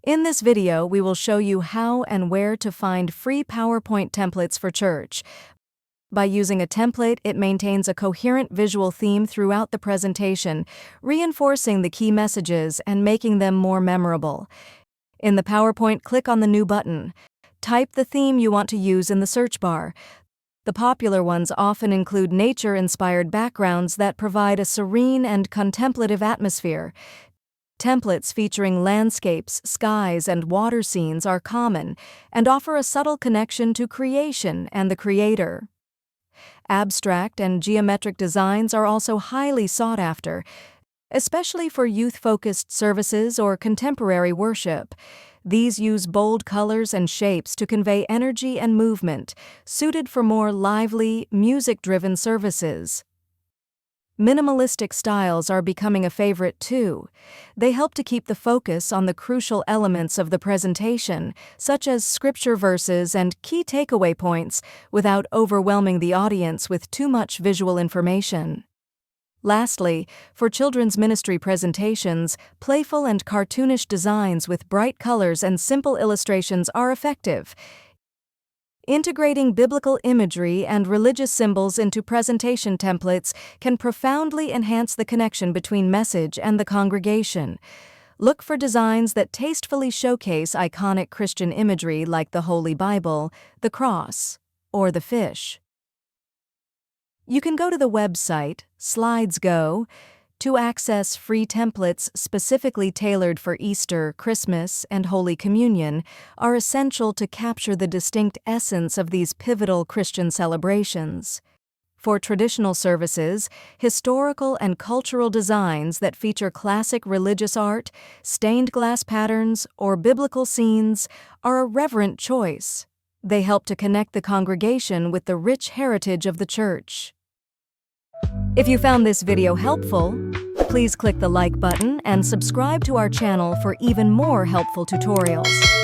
In this video, we will show you how and where to find free PowerPoint templates for church. By using a template, it maintains a coherent visual theme throughout the presentation, reinforcing the key messages and making them more memorable. In the PowerPoint, click on the New button. Type the theme you want to use in the search bar. The popular ones often include nature-inspired backgrounds that provide a serene and contemplative atmosphere. Templates featuring landscapes, skies, and water scenes are common and offer a subtle connection to creation and the creator. Abstract and geometric designs are also highly sought after, especially for youth-focused services or contemporary worship. These use bold colors and shapes to convey energy and movement, suited for more lively, music-driven services. Minimalistic styles are becoming a favorite too. They help to keep the focus on the crucial elements of the presentation, such as scripture verses and key takeaway points, without overwhelming the audience with too much visual information. Lastly, for children's ministry presentations, playful and cartoonish designs with bright colors and simple illustrations are effective. Integrating biblical imagery and religious symbols into presentation templates can profoundly enhance the connection between message and the congregation. Look for designs that tastefully showcase iconic Christian imagery like the Holy Bible, the cross, or the fish. You can go to the website, SlidesGo, to access free templates specifically tailored for Easter, Christmas, and Holy Communion are essential to capture the distinct essence of these pivotal Christian celebrations. For traditional services, historical and cultural designs that feature classic religious art, stained glass patterns, or biblical scenes are a reverent choice. They help to connect the congregation with the rich heritage of the church. If you found this video helpful, please click the like button and subscribe to our channel for even more helpful tutorials.